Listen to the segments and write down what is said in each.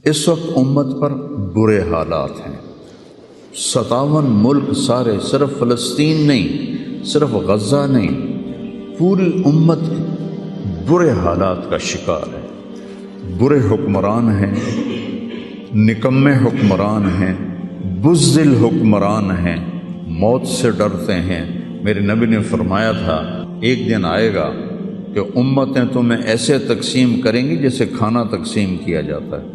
اس وقت امت پر برے حالات ہیں۔ 57 ملک سارے، صرف فلسطین نہیں، صرف غزہ نہیں، پوری امت برے حالات کا شکار ہے۔ برے حکمران ہیں، نکمے حکمران ہیں، بزدل حکمران ہیں، موت سے ڈرتے ہیں۔ میرے نبی نے فرمایا تھا ایک دن آئے گا کہ امتیں تمہیں ایسے تقسیم کریں گی جیسے کھانا تقسیم کیا جاتا ہے۔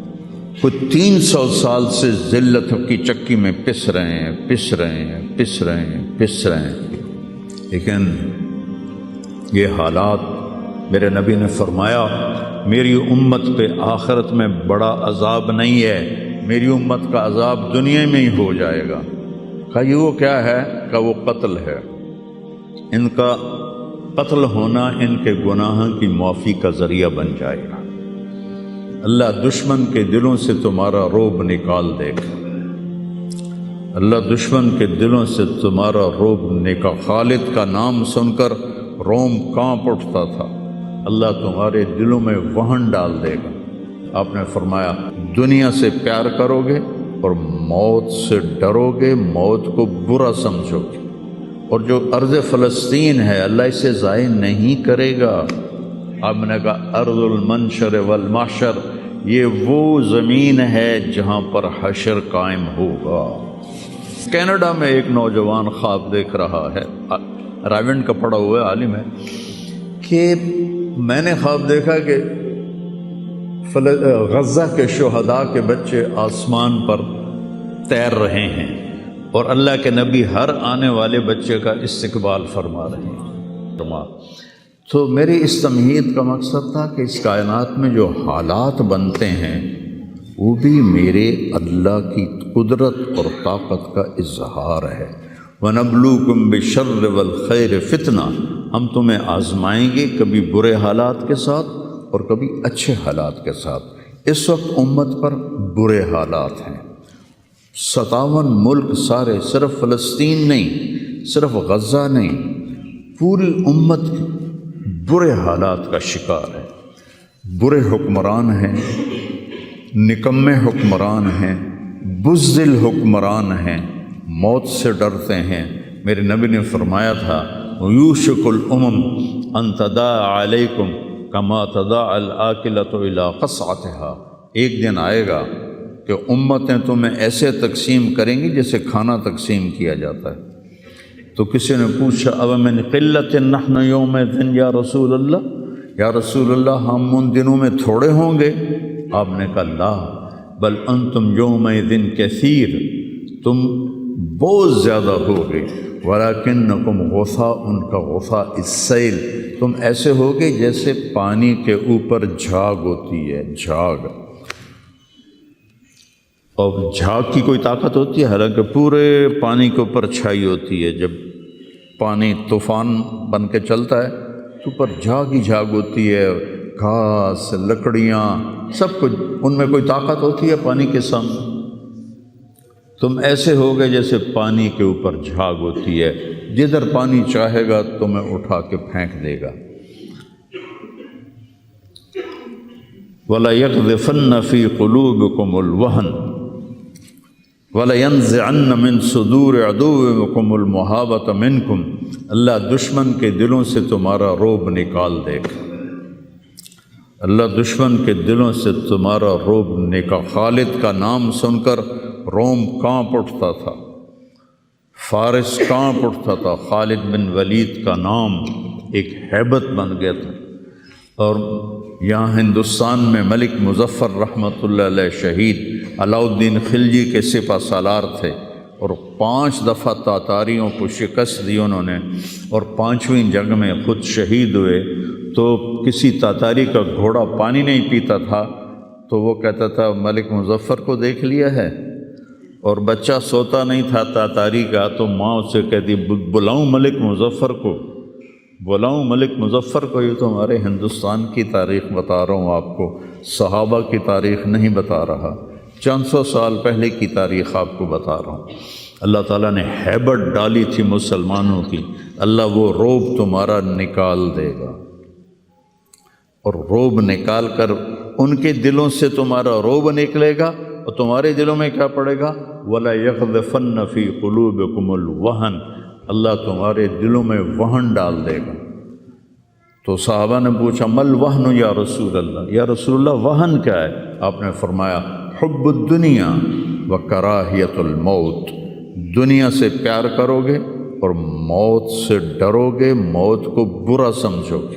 کچھ 300 سال سے ذلت کی چکی میں پس رہے ہیں، لیکن یہ حالات، میرے نبی نے فرمایا میری امت پہ آخرت میں بڑا عذاب نہیں ہے، میری امت کا عذاب دنیا میں ہی ہو جائے گا۔ کہا یہ وہ کیا ہے؟ کہ وہ قتل ہے۔ ان کا قتل ہونا ان کے گناہوں کی معافی کا ذریعہ بن جائے گا۔ اللہ دشمن کے دلوں سے تمہارا رعب نکال دے گا، اللہ دشمن کے دلوں سے تمہارا رعب نکال۔ خالد کا نام سن کر روم کانپ اٹھتا تھا، اللہ تمہارے دلوں میں وہن ڈال دے گا۔ آپ نے فرمایا دنیا سے پیار کرو گے اور موت سے ڈرو گے، موت کو برا سمجھو گے، اور جو ارض فلسطین ہے اللہ اسے ضائع نہیں کرے گا۔ آپ نے کہا ارض المنشر والمحشر، یہ وہ زمین ہے جہاں پر حشر قائم ہوگا۔ کینیڈا میں ایک نوجوان خواب دیکھ رہا ہے، راونڈ کا پڑھا ہوا ہے، عالم ہے، کہ میں نے خواب دیکھا کہ غزہ کے شہداء کے بچے آسمان پر تیر رہے ہیں اور اللہ کے نبی ہر آنے والے بچے کا استقبال فرما رہے ہیں۔ تو میری اس تمہید کا مقصد تھا کہ اس کائنات میں جو حالات بنتے ہیں وہ بھی میرے اللہ کی قدرت اور طاقت کا اظہار ہے۔ وَنَبْلُوكُمْ بِالشَّرِّ وَالْخَيْرِ فِتْنَةً، ہم تمہیں آزمائیں گے، کبھی برے حالات کے ساتھ اور کبھی اچھے حالات کے ساتھ۔ اس وقت امت پر برے حالات ہیں۔ 57 ملک سارے، صرف فلسطین نہیں، صرف غزہ نہیں، پوری امت برے حالات کا شکار ہے۔ برے حکمران ہیں، نکمے حکمران ہیں، بزدل حکمران ہیں، موت سے ڈرتے ہیں۔ میرے نبی نے فرمایا تھا یوشک الامم ان تداعی علیکم کما تداعی الآکلۃ الی قصعتها، ایک دن آئے گا کہ امتیں تمہیں ایسے تقسیم کریں گی جیسے کھانا تقسیم کیا جاتا ہے۔ تو کسی نے پوچھا اب من قلت نحن یومئذ یا رسول اللہ، یا رسول اللہ ہم ان دنوں میں تھوڑے ہوں گے؟ آپ نے کہا لا بل انتم یومئذ کثیر، تم بہت زیادہ ہوگے، ولیکنکم غثاء کا غثاء السیل، تم ایسے ہوگے جیسے پانی کے اوپر جھاگ ہوتی ہے، جھاگ۔ اور جھاگ کی کوئی طاقت ہوتی ہے؟ حالانکہ پورے پانی کے اوپر چھائی ہوتی ہے، جب پانی طوفان بن کے چلتا ہے تو اوپر جھاگ ہی جھاگ ہوتی ہے، گھاس، لکڑیاں، سب کچھ، ان میں کوئی طاقت ہوتی ہے پانی کے سامنے؟ تم ایسے ہوگے جیسے پانی کے اوپر جھاگ ہوتی ہے، جدھر پانی چاہے گا تمہیں اٹھا کے پھینک دے گا۔ وَلَيَقْذِفَنَّ فِي قُلُوبِكُمُ الْوَهْنَ وَلَيَنزِعَنَّ مِن صُدُورِ عَدُوِّكُمُ الْمُهَابَةَ مِنكُمْ، اللہ دشمن کے دلوں سے تمہارا رعب نکال دے گا، اللہ دشمن کے دلوں سے تمہارا رعب نکال۔ خالد کا نام سن کر روم کانپ اٹھتا تھا، فارس کانپ اٹھتا تھا۔ خالد بن ولید کا نام ایک ہیبت بن گیا تھا۔ اور یہاں ہندوستان میں ملک مظفر رحمۃ اللہ علیہ شہید علاؤ الدین خلجی کے سپہ سالار تھے، اور 5 دفعہ تاتاریوں کو شکست دی انہوں نے، اور 5ویں جنگ میں خود شہید ہوئے۔ تو کسی تاتاری کا گھوڑا پانی نہیں پیتا تھا تو وہ کہتا تھا ملک مظفر کو دیکھ لیا ہے، اور بچہ سوتا نہیں تھا تاتاری کا تو ماں اسے کہتی بلاؤں ملک مظفر کو، بلاؤں ملک مظفر کو۔ یہ تو ہمارے ہندوستان کی تاریخ بتا رہا ہوں آپ کو، صحابہ کی تاریخ نہیں بتا رہا، 400 سال پہلے کی تاریخ آپ کو بتا رہا ہوں۔ اللہ تعالیٰ نے ہیبت ڈالی تھی مسلمانوں کی، اللہ وہ رعب تمہارا نکال دے گا، اور رعب نکال کر ان کے دلوں سے تمہارا روب نکلے گا اور تمہارے دلوں میں کیا پڑے گا؟ وَلَا يَقْذِفَنَّ فِي قُلُوبِكُمُ الْوَهْنَ، اللہ تمہارے دلوں میں وہن ڈال دے گا۔ تو صحابہ نے پوچھا مل وہن یا رسول اللہ، یا رسول اللہ وہن کیا ہے؟ آپ نے فرمایا حب الدنیا و کراہیت الموت، دنیا سے پیار کرو گے اور موت سے ڈرو گے، موت کو برا سمجھو گے۔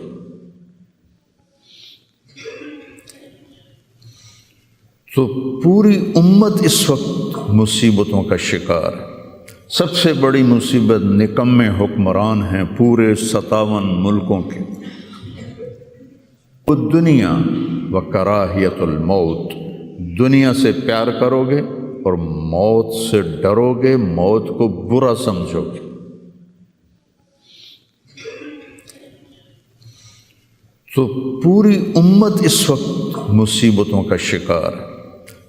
تو پوری امت اس وقت مصیبتوں کا شکار ہے۔ سب سے بڑی مصیبت نکمے حکمران ہیں پورے 57 ملکوں کے۔ دنیا و کراہیت الموت، دنیا سے پیار کرو گے اور موت سے ڈرو گے، موت کو برا سمجھو گے۔ تو پوری امت اس وقت مصیبتوں کا شکار ہے۔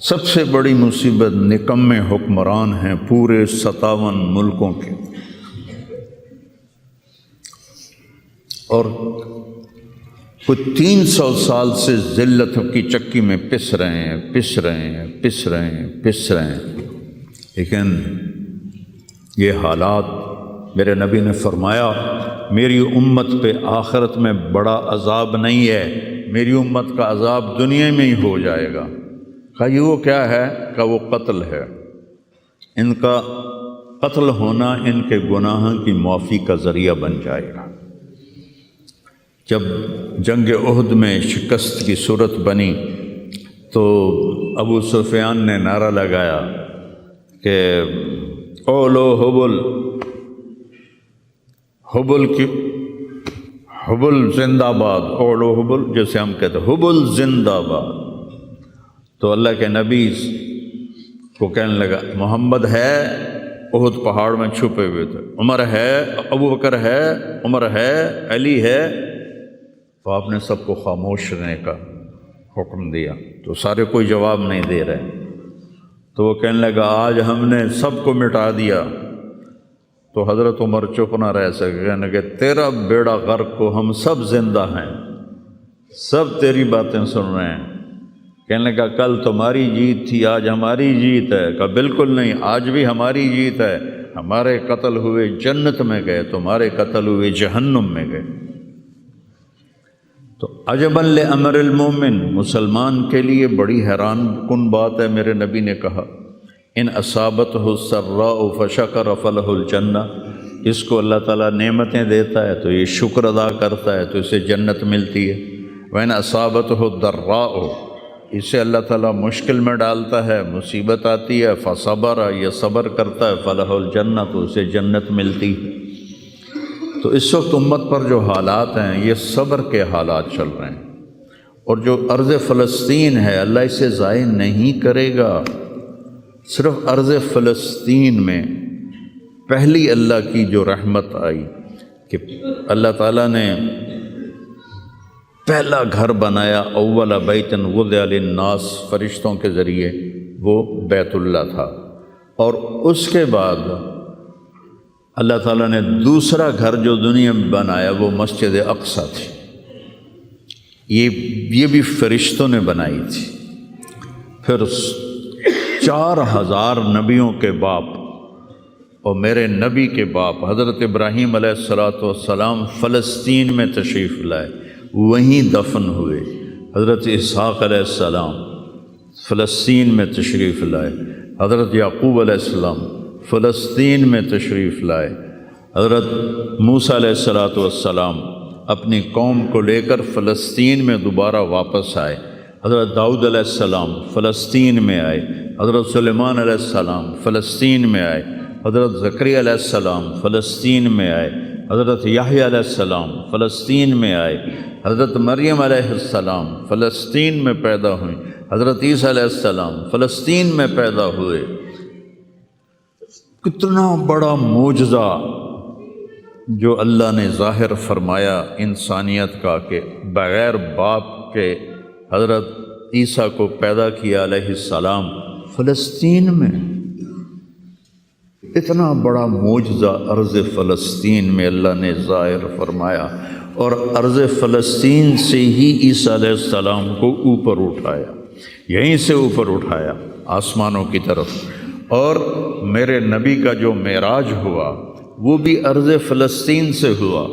سب سے بڑی مصیبت نکمے حکمران ہیں پورے 57 ملکوں کے، اور کچھ 300 سال سے ذلت کی چکی میں پس رہے ہیں، لیکن یہ حالات، میرے نبی نے فرمایا میری امت پہ آخرت میں بڑا عذاب نہیں ہے، میری امت کا عذاب دنیا میں ہی ہو جائے گا۔ کہا یہ وہ کیا ہے؟ کہ وہ قتل ہے، ان کا قتل ہونا ان کے گناہوں کی معافی کا ذریعہ بن جائے گا۔ جب جنگ احد میں شکست کی صورت بنی تو ابو سفیان نے نعرہ لگایا کہ اولو حبل، حبل زندہ باد، اولو حبل، جیسے ہم کہتے ہیں حبل زندہ باد۔ تو اللہ کے نبی کو کہنے لگا محمد ہے، احد پہاڑ میں چھپے ہوئے تھے، عمر ہے، ابو بکر ہے، عمر ہے، علی ہے۔ تو آپ نے سب کو خاموش رہنے کا حکم دیا، تو سارے کوئی جواب نہیں دے رہے۔ تو وہ کہنے لگا آج ہم نے سب کو مٹا دیا۔ تو حضرت عمر چپ نہ رہ سکے، کہنے لگے تیرا بیڑا غرق کو ہم سب زندہ ہیں، سب تیری باتیں سن رہے ہیں۔ کہنے لگا کل تمہاری جیت تھی، آج ہماری جیت ہے۔ کہا بالکل نہیں، آج بھی ہماری جیت ہے، ہمارے قتل ہوئے جنت میں گئے، تمہارے قتل ہوئے جہنم میں گئے۔ تو عجباً لامر المومن، مسلمان کے لیے بڑی حیران کن بات ہے۔ میرے نبی نے کہا ان اصابتہ السراء فشکر فلہ الجنہ، اس کو اللہ تعالیٰ نعمتیں دیتا ہے تو یہ شکر ادا کرتا ہے تو اسے جنت ملتی ہے۔ وَإِنْ أَصَابَتْهُ الضَّرَّاءُ، اسے اللہ تعالیٰ مشکل میں ڈالتا ہے، مصیبت آتی ہے، فصبر، یہ صبر کرتا ہے، فلہ الجنہ، تو اسے جنت ملتی ہے۔ تو اس وقت امت پر جو حالات ہیں یہ صبر کے حالات چل رہے ہیں، اور جو ارض فلسطین ہے اللہ اسے ضائع نہیں کرے گا۔ صرف ارض فلسطین میں پہلی اللہ کی جو رحمت آئی کہ اللہ تعالیٰ نے پہلا گھر بنایا، اول بیت وضع للناس، فرشتوں کے ذریعے، وہ بیت اللہ تھا، اور اس کے بعد اللہ تعالیٰ نے دوسرا گھر جو دنیا میں بنایا وہ مسجد اقصیٰ تھی، یہ بھی فرشتوں نے بنائی تھی۔ پھر 4000 نبیوں کے باپ اور میرے نبی کے باپ حضرت ابراہیم علیہ السلام فلسطین میں تشریف لائے، وہیں دفن ہوئے۔ حضرت اسحاق علیہ السلام فلسطین میں تشریف لائے، حضرت یعقوب علیہ السلام فلسطین میں تشریف لائے، حضرت موسیٰ علیہ السلام اپنی قوم کو لے کر فلسطین میں دوبارہ واپس آئے، حضرت داؤد علیہ السلام فلسطین میں آئے، حضرت سلیمان علیہ السلام فلسطین میں آئے، حضرت زکریا علیہ السلام فلسطین میں آئے، حضرت یحییٰ علیہ السلام فلسطین میں آئے، حضرت مریم علیہ السلام فلسطین میں پیدا ہوئیں، حضرت عیسیٰ علیہ السلام فلسطین میں پیدا ہوئے۔ کتنا بڑا معجزہ جو اللہ نے ظاہر فرمایا انسانیت کا کہ بغیر باپ کے حضرت عیسیٰ کو پیدا کیا علیہ السلام فلسطین میں۔ اتنا بڑا معجزہ ارض فلسطین میں اللہ نے ظاہر فرمایا، اور ارض فلسطین سے ہی عیسیٰ علیہ السلام کو اوپر اٹھایا، یہیں سے اوپر اٹھایا آسمانوں کی طرف۔ اور میرے نبی کا جو معراج ہوا وہ بھی ارض فلسطین سے ہوا۔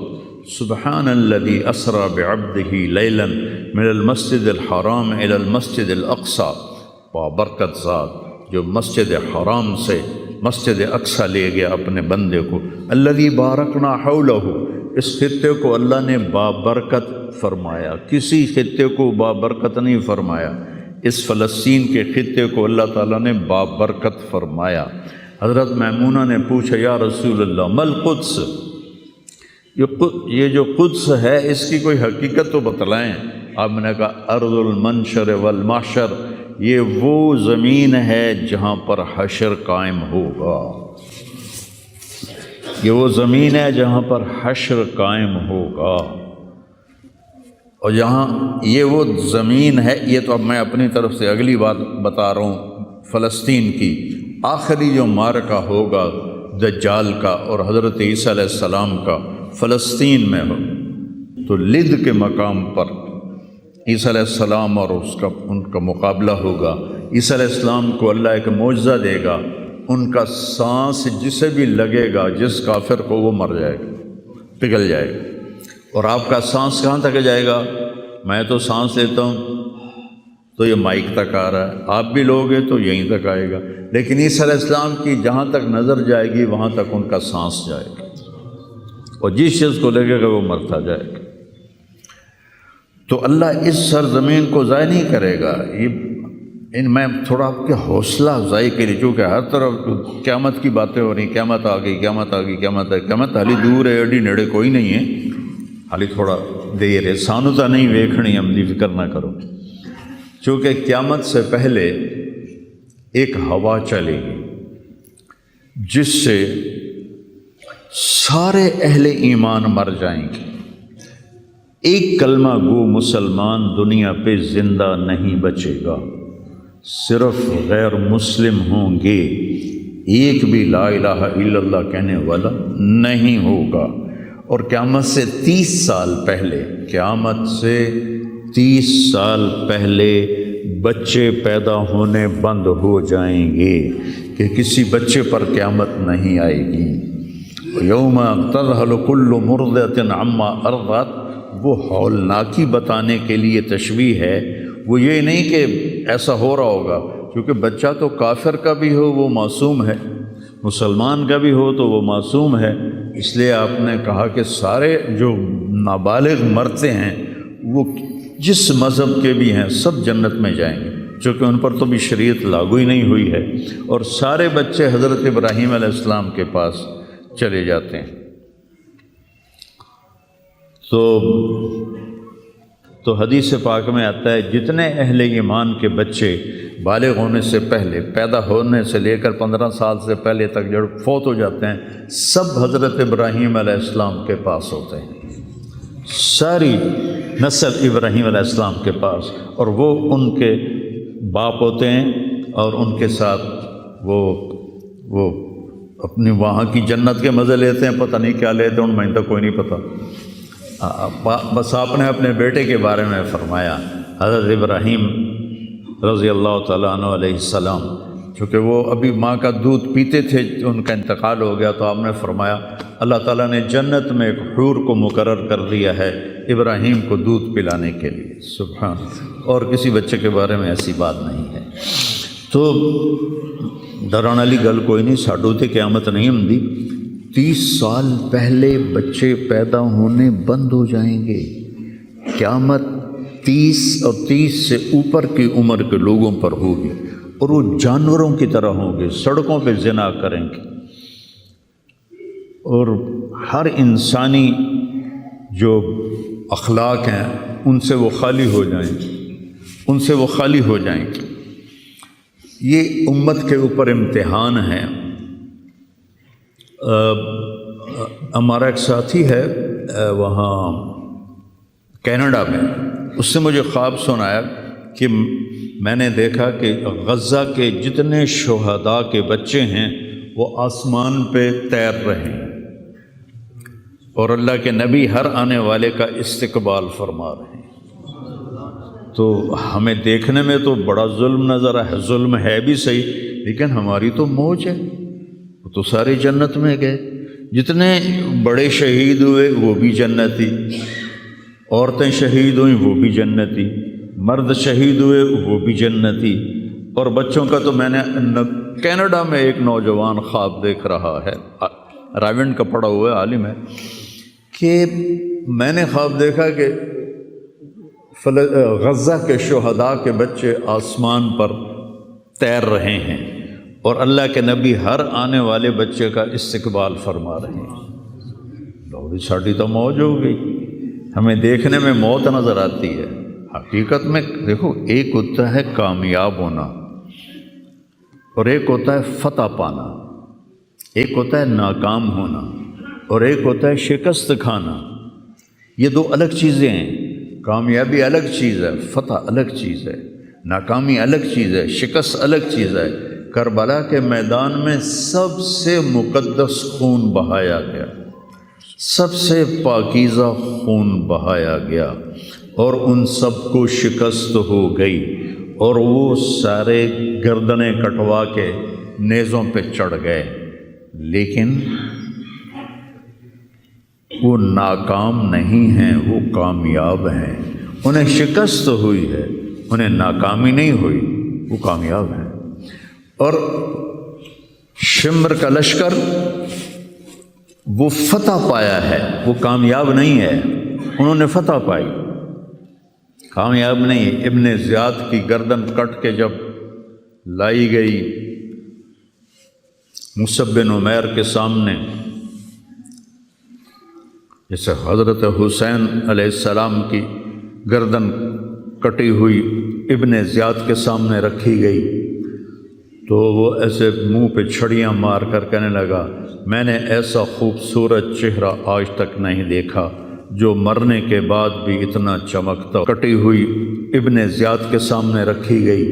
سبحان الذی اسری بعبدہ لیلا من المسجد الحرام الی المسجد الاقصی، بابرکت ذات جو مسجد حرام سے مسجد اقصی لے گیا اپنے بندے کو۔ الذی بارکنا حولہ، اس خطے کو اللہ نے بابرکت فرمایا، کسی خطے کو بابرکت نہیں فرمایا، اس فلسطین کے خطے کو اللہ تعالیٰ نے بابرکت فرمایا۔ حضرت میمونہ نے پوچھا یا رسول اللہ مل قدس، یہ جو قدس ہے اس کی کوئی حقیقت تو بتلائیں۔ آپ نے کہا ارض المنشر والمحشر، یہ وہ زمین ہے جہاں پر حشر قائم ہوگا، یہ وہ زمین ہے جہاں پر حشر قائم ہوگا۔ اور جہاں یہ وہ زمین ہے، یہ تو اب میں اپنی طرف سے اگلی بات بتا رہا ہوں، فلسطین کی آخری جو معرکہ ہوگا دجال کا اور حضرت عیسیٰ علیہ السلام کا فلسطین میں ہو، تو لد کے مقام پر عیسیٰ علیہ السلام اور ان کا مقابلہ ہوگا۔ عیسیٰ علیہ السلام کو اللہ ایک معجزہ دے گا، ان کا سانس جسے بھی لگے گا، جس کافر کو، وہ مر جائے گا، پگھل جائے گا۔ اور آپ کا سانس کہاں تک جائے گا؟ میں تو سانس لیتا ہوں تو یہ مائک تک آ رہا ہے، آپ بھی لوگ ہیں تو یہیں تک آئے گا، لیکن عیسیٰ علیہ السلام کی جہاں تک نظر جائے گی وہاں تک ان کا سانس جائے گا، اور جس چیز کو لگے گا وہ مرتا جائے گا۔ تو اللہ اس سرزمین کو ضائع نہیں کرے گا۔ میں تھوڑا آپ کے حوصلہ افزائی کے لیے، چونکہ ہر طرف قیامت کی باتیں ہو رہی، قیامت آ گئی، قیامت آ گئی، قیامت آ گئی، قیامت حالی دور ہے، ایڈی نیڑے کوئی نہیں ہے، حالی تھوڑا دیر ہے، سانو تا نہیں ویکھنی، عملی فکر نہ کرو۔ چونکہ قیامت سے پہلے ایک ہوا چلے گی جس سے سارے اہل ایمان مر جائیں گے، ایک کلمہ گو مسلمان دنیا پہ زندہ نہیں بچے گا، صرف غیر مسلم ہوں گے، ایک بھی لا الہ الا اللہ کہنے والا نہیں ہوگا۔ اور قیامت سے 30 سال پہلے، قیامت سے 30 سال پہلے بچے پیدا ہونے بند ہو جائیں گے کہ کسی بچے پر قیامت نہیں آئے گی۔ یوم تذہل کل مرضعۃ عما ارضعت، وہ ہولناکی بتانے کے لیے تشبیہ ہے، وہ یہ نہیں کہ ایسا ہو رہا ہوگا، کیونکہ بچہ تو کافر کا بھی ہو وہ معصوم ہے، مسلمان کا بھی ہو تو وہ معصوم ہے، اس لیے آپ نے کہا کہ سارے جو نابالغ مرتے ہیں وہ جس مذہب کے بھی ہیں سب جنت میں جائیں گے، چونکہ ان پر تو بھی شریعت لاگو ہی نہیں ہوئی ہے، اور سارے بچے حضرت ابراہیم علیہ السلام کے پاس چلے جاتے ہیں۔ تو حدیث پاک میں آتا ہے جتنے اہل ایمان کے بچے بالغ ہونے سے پہلے، پیدا ہونے سے لے کر 15 سال سے پہلے تک جو فوت ہو جاتے ہیں، سب حضرت ابراہیم علیہ السلام کے پاس ہوتے ہیں، ساری نسل ابراہیم علیہ السلام کے پاس، اور وہ ان کے باپ ہوتے ہیں، اور ان کے ساتھ وہ اپنی وہاں کی جنت کے مزے لیتے ہیں، پتہ نہیں کیا لیتے ہیں، میں تو کوئی نہیں پتہ۔ بس آپ نے اپنے بیٹے کے بارے میں فرمایا، حضرت ابراہیم رضی اللہ تعالیٰ عنہ علیہ السلام، چونکہ وہ ابھی ماں کا دودھ پیتے تھے، ان کا انتقال ہو گیا، تو آپ نے فرمایا اللہ تعالیٰ نے جنت میں ایک حور کو مقرر کر دیا ہے ابراہیم کو دودھ پلانے کے لیے، سبحان، اور کسی بچے کے بارے میں ایسی بات نہیں ہے۔ تو ڈران والی گل کوئی نہیں، ساڈو تے قیامت نہیں ہوندی، 30 سال پہلے بچے پیدا ہونے بند ہو جائیں گے، قیامت 30 اور 30 سے اوپر کی عمر کے لوگوں پر ہوگی، اور وہ جانوروں کی طرح ہوں گے، سڑکوں پہ زنا کریں گے، اور ہر انسانی جو اخلاق ہیں ان سے وہ خالی ہو جائیں گے، ان سے وہ خالی ہو جائیں گے۔ یہ امت کے اوپر امتحان ہے۔ ہمارا ایک ساتھی ہے وہاں کینیڈا میں، اس سے مجھے خواب سنایا کہ میں نے دیکھا کہ غزہ کے جتنے شہداء کے بچے ہیں وہ آسمان پہ تیر رہے ہیں، اور اللہ کے نبی ہر آنے والے کا استقبال فرما رہے ہیں۔ تو ہمیں دیکھنے میں تو بڑا ظلم نظر ہے، ظلم ہے بھی صحیح، لیکن ہماری تو موج ہے، وہ تو سارے جنت میں گئے۔ جتنے بڑے شہید ہوئے وہ بھی جنتی، عورتیں شہید ہوئیں وہ بھی جنتی، مرد شہید ہوئے وہ بھی جنتی۔ اور بچوں کا تو میں نے کینیڈا میں ایک نوجوان خواب دیکھ رہا ہے، راونڈ کا پڑھا ہوا ہے، عالم ہے، کہ میں نے خواب دیکھا کہ غزہ کے شہداء کے بچے آسمان پر تیر رہے ہیں اور اللہ کے نبی ہر آنے والے بچے کا استقبال فرما رہے ہیں۔ لوگ ساڑی تو موج ہو گئی، ہمیں دیکھنے میں موت نظر آتی ہے، حقیقت میں دیکھو ایک ہوتا ہے کامیاب ہونا اور ایک ہوتا ہے فتح پانا، ایک ہوتا ہے ناکام ہونا اور ایک ہوتا ہے شکست کھانا۔ یہ دو الگ چیزیں ہیں، کامیابی الگ چیز ہے، فتح الگ چیز ہے، ناکامی الگ چیز ہے، شکست الگ چیز ہے۔ کربلا کے میدان میں سب سے مقدس خون بہایا گیا، سب سے پاکیزہ خون بہایا گیا اور ان سب کو شکست ہو گئی اور وہ سارے گردنیں کٹوا کے نیزوں پہ چڑھ گئے، لیکن وہ ناکام نہیں ہیں، وہ کامیاب ہیں۔ انہیں شکست ہوئی ہے، انہیں ناکامی نہیں ہوئی، وہ کامیاب ہیں۔ اور شمر کا لشکر وہ فتح پایا ہے، وہ کامیاب نہیں ہے، انہوں نے فتح پائی، کامیاب نہیں۔ ابن زیاد کی گردن کٹ کے جب لائی گئی مصعب بن عمیر کے سامنے، جیسے حضرت حسین علیہ السلام کی گردن کٹی ہوئی ابن زیاد کے سامنے رکھی گئی، تو وہ ایسے منہ پہ چھڑیاں مار کر کہنے لگا، میں نے ایسا خوبصورت چہرہ آج تک نہیں دیکھا جو مرنے کے بعد بھی اتنا چمکتا۔ کٹی ہوئی ابن زیاد کے سامنے رکھی گئی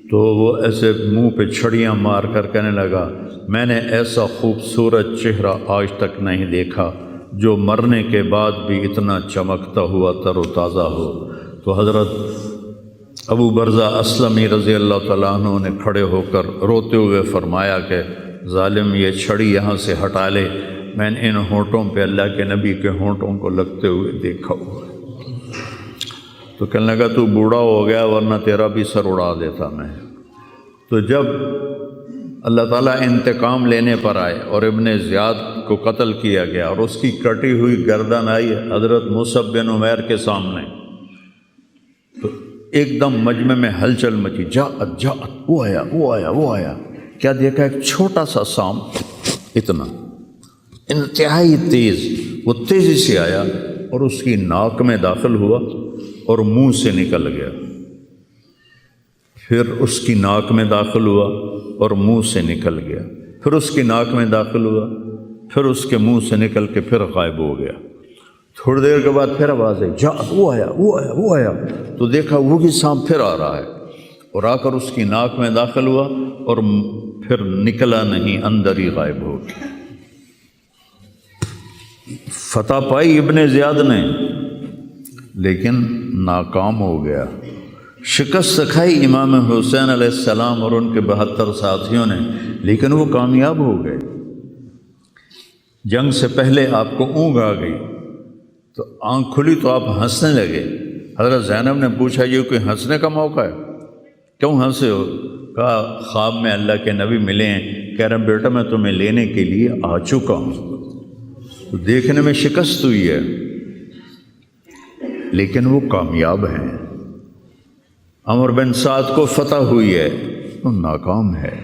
تو وہ ایسے منہ پہ چھڑیاں مار کر کہنے لگا، میں نے ایسا خوبصورت چہرہ آج تک نہیں دیکھا جو مرنے کے بعد بھی اتنا چمکتا ہوا تر و تازہ ہو۔ تو حضرت ابو برزہ اسلمی رضی اللہ تعالیٰ عنہ نے کھڑے ہو کر روتے ہوئے فرمایا کہ ظالم یہ چھڑی یہاں سے ہٹا لے، میں نے ان ہونٹوں پہ اللہ کے نبی کے ہونٹوں کو لگتے ہوئے دیکھا ہوا۔ تو کہنے لگا تو بوڑھا ہو گیا ورنہ تیرا بھی سر اڑا دیتا میں۔ تو جب اللہ تعالیٰ انتقام لینے پر آئے اور ابن زیاد کو قتل کیا گیا اور اس کی کٹی ہوئی گردن آئی حضرت مصعب بن عمیر کے سامنے، تو ایک دم مجمع میں ہلچل مچی، جاءت جاءت، وہ آیا وہ آیا وہ آیا۔ کیا دیکھا؟ ایک چھوٹا سا سانپ، اتنا انتہائی تیز، وہ تیزی سے آیا اور اس کی ناک میں داخل ہوا اور منہ سے نکل گیا، پھر اس کی ناک میں داخل ہوا اور منہ سے نکل گیا، پھر اس کی ناک میں داخل ہوا، پھر اس کے منہ سے نکل کے پھر غائب ہو گیا۔ تھوڑی دیر کے بعد پھر آواز آئی، جاءت، وہ آیا وہ آیا وہ آیا۔ تو دیکھا وہی سانپ پھر آ رہا ہے اور آ کر اس کی ناک میں داخل ہوا اور پھر نکلا نہیں، اندر ہی غائب ہو گیا۔ فتح پائی ابن زیاد نے لیکن ناکام ہو گیا، شکست کھائی امام حسین علیہ السلام اور ان کے 72 ساتھیوں نے، لیکن وہ کامیاب ہو گئے۔ جنگ سے پہلے آپ کو اونگ آ گئی تو آنکھ کھلی تو آپ ہنسنے لگے۔ حضرت زینب نے پوچھا یہ کوئی ہنسنے کا موقع ہے، کیوں ہنسے ہو؟ کہا خواب میں اللہ کے نبی ملے ہیں، کہہ رہے ہیں بیٹا میں تمہیں لینے کے لیے آ چکا ہوں۔ تو دیکھنے میں شکست ہوئی ہے لیکن وہ کامیاب ہیں۔ عمر بن سعد کو فتح ہوئی ہے، وہ ناکام ہے۔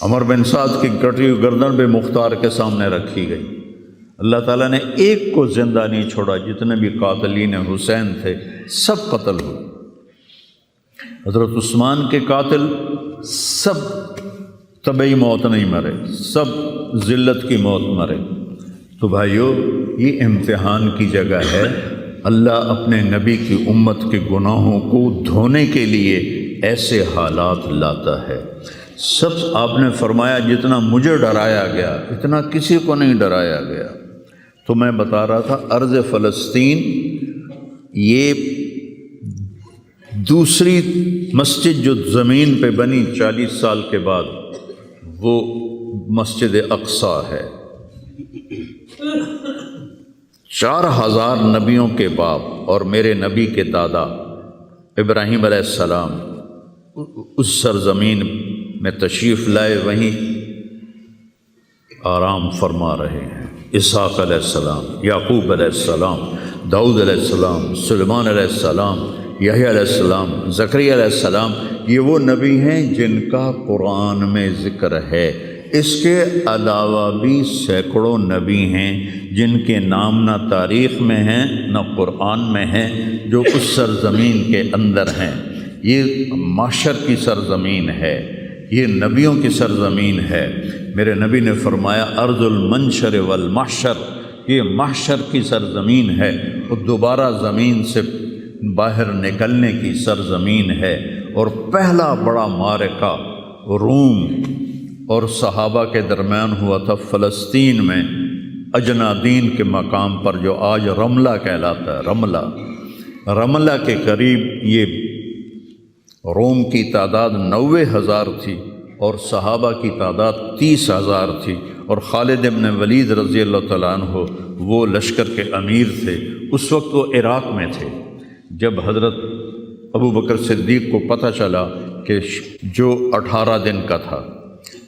عمر بن سعد کی کٹی ہوئی گردن بے مختار کے سامنے رکھی گئی، اللہ تعالیٰ نے ایک کو زندہ نہیں چھوڑا، جتنے بھی قاتلین حسین تھے سب قتل ہوئے۔ حضرت عثمان کے قاتل سب طبعی موت نہیں مرے، سب ذلت کی موت مرے۔ تو بھائیو یہ امتحان کی جگہ ہے، اللہ اپنے نبی کی امت کے گناہوں کو دھونے کے لیے ایسے حالات لاتا ہے۔ سب آپ نے فرمایا جتنا مجھے ڈرایا گیا اتنا کسی کو نہیں ڈرایا گیا۔ تو میں بتا رہا تھا ارض فلسطین یہ دوسری مسجد جو زمین پہ بنی 40 سال کے بعد، وہ مسجد اقصیٰ ہے۔ 4000 نبیوں کے باپ اور میرے نبی کے دادا ابراہیم علیہ السلام اس سرزمین میں تشریف لائے، وہیں آرام فرما رہے ہیں۔ اسحاق علیہ السلام، یعقوب علیہ السلام، داؤد علیہ السلام، سلیمان علیہ السلام، یحییٰ علیہ السلام، زکریا علیہ السلام، یہ وہ نبی ہیں جن کا قرآن میں ذکر ہے۔ اس کے علاوہ بھی سینکڑوں نبی ہیں جن کے نام نہ تاریخ میں ہیں نہ قرآن میں ہیں، جو اس سرزمین کے اندر ہیں۔ یہ محشر کی سرزمین ہے، یہ نبیوں کی سرزمین ہے۔ میرے نبی نے فرمایا ارض المنشر والمحشر، یہ محشر کی سرزمین ہے، اور دوبارہ زمین سے باہر نکلنے کی سرزمین ہے۔ اور پہلا بڑا معرکہ روم اور صحابہ کے درمیان ہوا تھا فلسطین میں، اجنادین کے مقام پر، جو آج رملہ کہلاتا ہے۔ رملہ کے قریب یہ روم کی تعداد 90,000 تھی اور صحابہ کی تعداد 30,000 تھی، اور خالد بن ولید رضی اللہ تعالیٰ عنہ وہ لشکر کے امیر تھے۔ اس وقت وہ عراق میں تھے۔ جب حضرت ابو بکر صدیق کو پتہ چلا کہ جو 18 دن کا تھا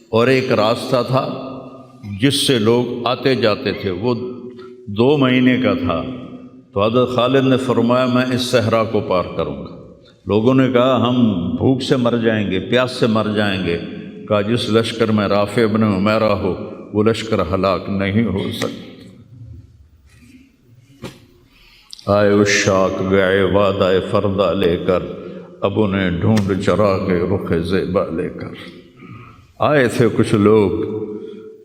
اور ایک راستہ تھا جس سے لوگ آتے جاتے تھے وہ 2 مہینے کا تھا، تو حضرت خالد نے فرمایا میں اس صحرا کو پار کروں گا۔ لوگوں نے کہا ہم بھوک سے مر جائیں گے، پیاس سے مر جائیں گے۔ کہا جس لشکر میں رافع بن عمیرہ ہو وہ لشکر ہلاک نہیں ہو سکتا۔ آئے اشاق گئے وعدہ فردہ لے کر، ابو نے ڈھونڈ چراغ رخ زیبا لے کر۔ آئے تھے کچھ لوگ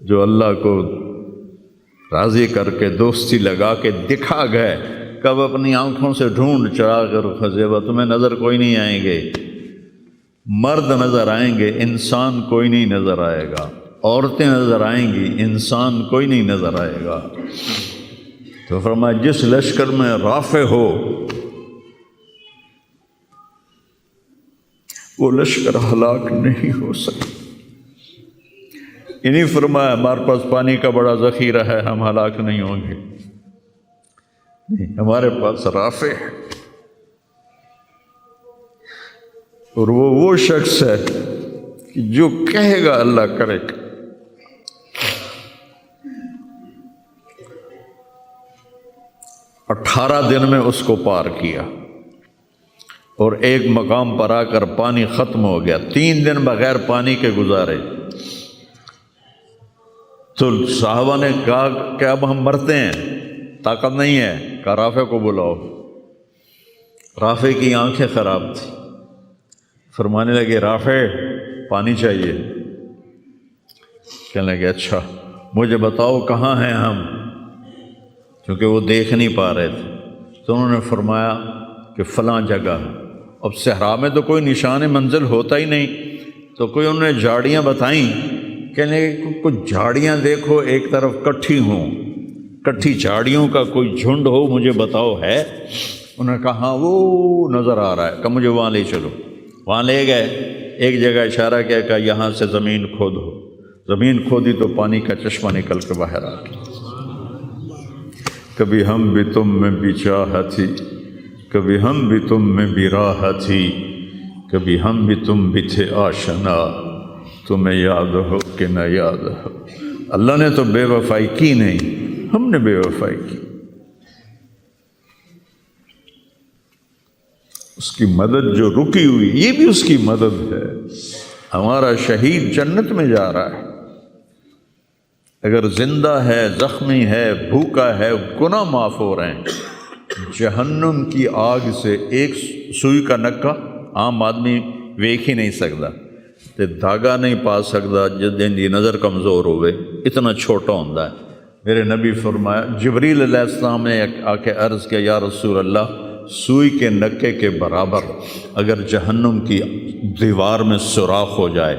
جو اللہ کو راضی کر کے دوستی لگا کے دکھا گئے، کب اپنی آنکھوں سے ڈھونڈ چراغ رخ زیبا، تمہیں نظر کوئی نہیں آئیں گے، مرد نظر آئیں گے، انسان کوئی نہیں نظر آئے گا، عورتیں نظر آئیں گی، انسان کوئی نہیں نظر آئے گا۔ تو فرمایا جس لشکر میں رافع ہو وہ لشکر ہلاک نہیں ہو سکتا۔ انہیں فرمایا ہمارے پاس پانی کا بڑا ذخیرہ ہے، ہم ہلاک نہیں ہوں گے، نہیں، ہمارے پاس رافع ہے۔ اور وہ شخص ہے کہ جو کہے گا اللہ کرے گا۔ 18 دن میں اس کو پار کیا، اور ایک مقام پر آ کر پانی ختم ہو گیا۔ 3 دن بغیر پانی کے گزارے، تو صحابہ نے کہا کہ اب ہم مرتے ہیں، طاقت نہیں ہے، کہا رافع کو بلاؤ۔ رافع کی آنکھیں خراب تھیں، فرمانے لگے رافع پانی چاہیے۔ کہنے لگے اچھا مجھے بتاؤ کہاں ہیں ہم، کیونکہ وہ دیکھ نہیں پا رہے تھے۔ تو انہوں نے فرمایا کہ فلاں جگہ۔ اب صحرا میں تو کوئی نشان منزل ہوتا ہی نہیں، تو کوئی انہوں نے جھاڑیاں بتائیں، کہنے لگے کچھ جھاڑیاں دیکھو ایک طرف کٹھی ہوں، کٹھی جھاڑیوں کا کوئی جھنڈ ہو، مجھے بتاؤ ہے؟ انہوں نے کہا ہاں وہ نظر آ رہا ہے، کہ مجھے وہاں لے چلو۔ وہاں لے گئے، ایک جگہ اشارہ کیا کہ یہاں سے زمین کھودو۔ زمین کھودی تو پانی کا چشمہ نکل کے باہر آ گیا۔ کبھی ہم بھی تم میں بھی چاہ تھی، کبھی ہم بھی تم میں بھی راہ تھی، کبھی ہم بھی تم بھی تھے آشنا، تمہیں یاد ہو کہ نہ یاد ہو۔ اللہ نے تو بے وفائی کی نہیں، ہم نے بے وفائی کی۔ اس کی مدد جو رکی ہوئی، یہ بھی اس کی مدد ہے۔ ہمارا شہید جنت میں جا رہا ہے، اگر زندہ ہے، زخمی ہے، بھوکا ہے، گناہ معاف ہو رہے ہیں۔ جہنم کی آگ سے ایک سوئی کا نکا عام آدمی ویکھ ہی نہیں سکتا، تے دھاگا نہیں پا سکتا جن دی نظر کمزور ہوئے، اتنا چھوٹا ہوتا ہے۔ میرے نبی فرمایا، جبریل علیہ السلام نے آ کے عرض کیا یا رسول اللہ، سوئی کے نکے کے برابر اگر جہنم کی دیوار میں سوراخ ہو جائے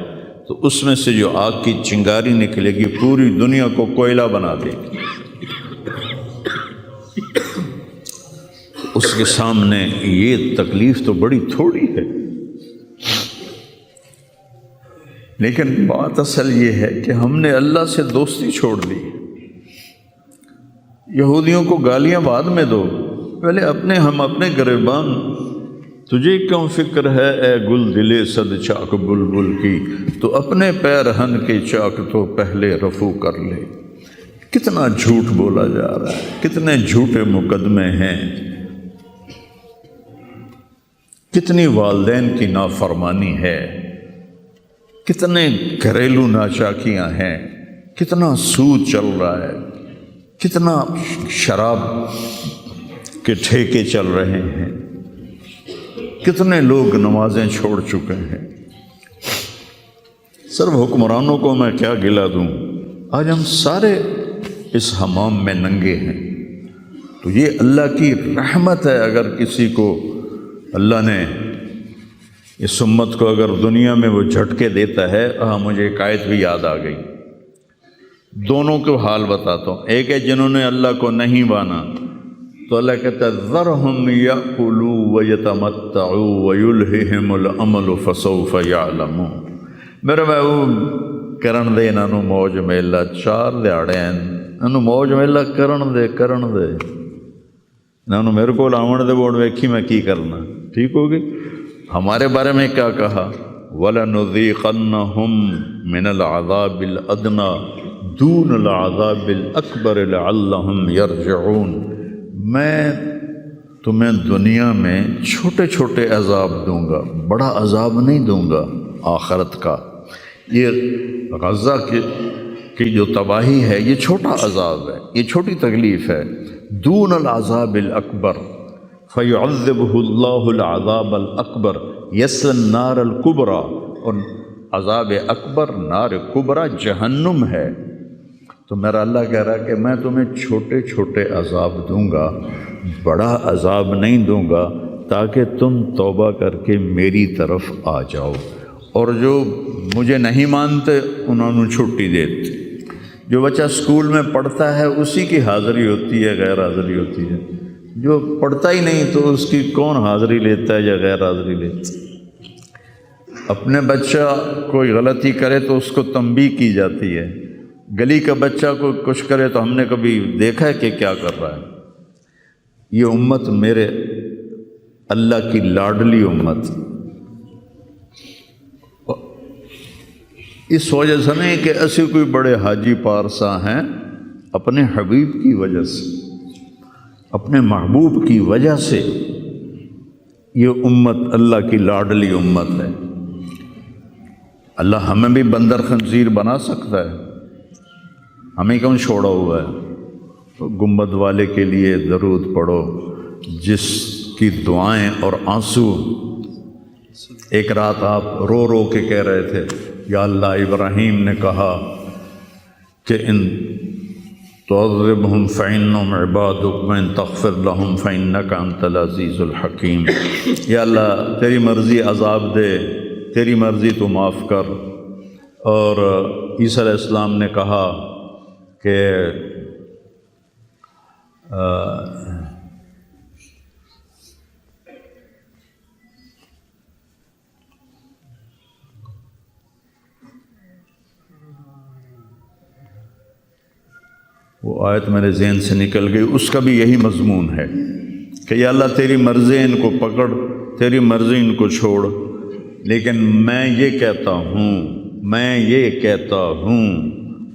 تو اس میں سے جو آگ کی چنگاری نکلے گی پوری دنیا کو کوئلہ بنا دے گی۔ اس کے سامنے یہ تکلیف تو بڑی تھوڑی ہے۔ لیکن بات اصل یہ ہے کہ ہم نے اللہ سے دوستی چھوڑ دی۔ یہودیوں کو گالیاں بعد میں دو، پہلے ہم اپنے گریبان، تجھے کیوں فکر ہے اے گل دلے صد چاک بلبل کی، تو اپنے پیرہن کے چاک تو پہلے رفو کر لے۔ کتنا جھوٹ بولا جا رہا ہے، کتنے جھوٹے مقدمے ہیں، کتنی والدین کی نافرمانی ہے، کتنے گھریلو ناچاکیاں ہیں، کتنا سود چل رہا ہے، کتنا شراب کے ٹھیکے چل رہے ہیں، کتنے لوگ نمازیں چھوڑ چکے ہیں۔ صرف حکمرانوں کو میں کیا گلہ دوں، آج ہم سارے اس حمام میں ننگے ہیں۔ تو یہ اللہ کی رحمت ہے، اگر کسی کو اللہ نے اس امت کو اگر دنیا میں وہ جھٹکے دیتا ہے۔ مجھے ایک آیت بھی یاد آ گئی، دونوں کو حال بتاتا ہوں۔ ایک ہے جنہوں نے اللہ کو نہیں مانا، تو اللہ کہتا ہے ذرہم یأکلوا ویتمتعوا ویلہہم الامل فسوف یعلمون۔ میرے محبوب کرن دے انہوں موج میلہ، 4 دیہڑے ہیں انہوں موج میلہ کرن دے انہوں میرے کو آون دے بوڑ ویکھی میں کی کرنا، ٹھیک ہوگی۔ ہمارے بارے میں کیا کہا، وَلَنُذِيقَنَّهُم مِّنَ الْعَذَابِ الْأَدْنَىٰ دُونَ الْعَذَابِ الْأَكْبَرِ لَعَلَّهُمْ يَرْجِعُونَ۔ میں تمہیں دنیا میں چھوٹے چھوٹے عذاب دوں گا، بڑا عذاب نہیں دوں گا آخرت کا۔ یہ غزہ کی جو تباہی ہے یہ چھوٹا عذاب ہے، یہ چھوٹی تکلیف ہے۔ دون العذاب الاکبر فیعذبہ اللہ العذاب الاکبر یصلی النار الکبریٰ، اور عذاب اکبر نار کبریٰ جہنم ہے۔ تو میرا اللہ کہہ رہا ہے کہ میں تمہیں چھوٹے چھوٹے عذاب دوں گا، بڑا عذاب نہیں دوں گا، تاکہ تم توبہ کر کے میری طرف آ جاؤ۔ اور جو مجھے نہیں مانتے انہوں نے چھٹی دیتی۔ جو بچہ اسکول میں پڑھتا ہے اسی کی حاضری ہوتی ہے، غیر حاضری ہوتی ہے۔ جو پڑھتا ہی نہیں تو اس کی کون حاضری لیتا ہے یا غیر حاضری لیتا ہے۔ اپنے بچہ کوئی غلطی کرے تو اس کو تنبیہ کی جاتی ہے، گلی کا بچہ کوئی کچھ کرے تو ہم نے کبھی دیکھا ہے کہ کیا کر رہا ہے۔ یہ امت میرے اللہ کی لاڈلی امت، اس وجہ سے نہیں کہ ایسے کوئی بڑے حاجی پارسا ہیں، اپنے حبیب کی وجہ سے، اپنے محبوب کی وجہ سے یہ امت اللہ کی لاڈلی امت ہے۔ اللہ ہمیں بھی بندر خنزیر بنا سکتا ہے، ہمیں کیوں چھوڑا ہوا ہے؟ تو گنبد والے کے لیے درود پڑھو، جس کی دعائیں اور آنسو، ایک رات آپ رو رو کے کہہ رہے تھے یا اللہ، ابراہیم نے کہا کہ ان تعذبہم فإنہم عبادک وإن تغفر لہم فإنک انت العزیز الحکیم۔ یا اللہ تیری مرضی عذاب دے، تیری مرضی تو معاف کر۔ اور عیسیٰ علیہ السلام نے کہا کہ وہ آیت میرے ذہن سے نکل گئی، اس کا بھی یہی مضمون ہے کہ یا اللہ تیری مرضی ان کو پکڑ، تیری مرضی ان کو چھوڑ، لیکن میں یہ کہتا ہوں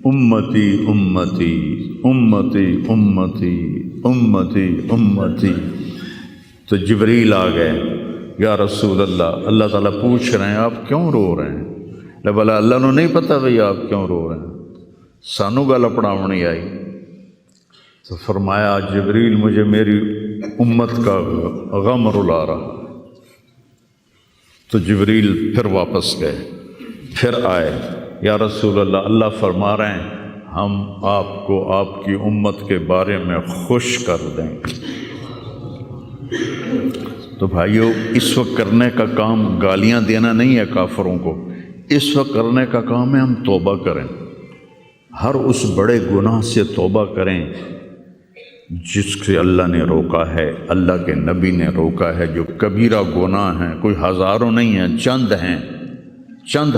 امتی امتی امتی امتی امتی امتی۔ تو جبریل آ گئے، یا رسول اللہ، اللہ تعالیٰ پوچھ رہے ہیں آپ کیوں رو رہے ہیں؟ بلا اللہ نو نہیں پتہ بھئی آپ کیوں رو رہے ہیں، سانو گل پڑھاونی آئی۔ تو فرمایا جبریل مجھے میری امت کا غم رلا رہا۔ تو جبریل پھر واپس گئے، پھر آئے، یا رسول اللہ، اللہ فرما رہے ہیں ہم آپ کو آپ کی امت کے بارے میں خوش کر دیں۔ تو بھائیو، اس وقت کرنے کا کام گالیاں دینا نہیں ہے کافروں کو، اس وقت کرنے کا کام ہے ہم توبہ کریں، ہر اس بڑے گناہ سے توبہ کریں جس سے اللہ نے روکا ہے، اللہ کے نبی نے روکا ہے، جو کبیرہ گناہ ہیں، کوئی ہزاروں نہیں ہیں، چند ہیں، چند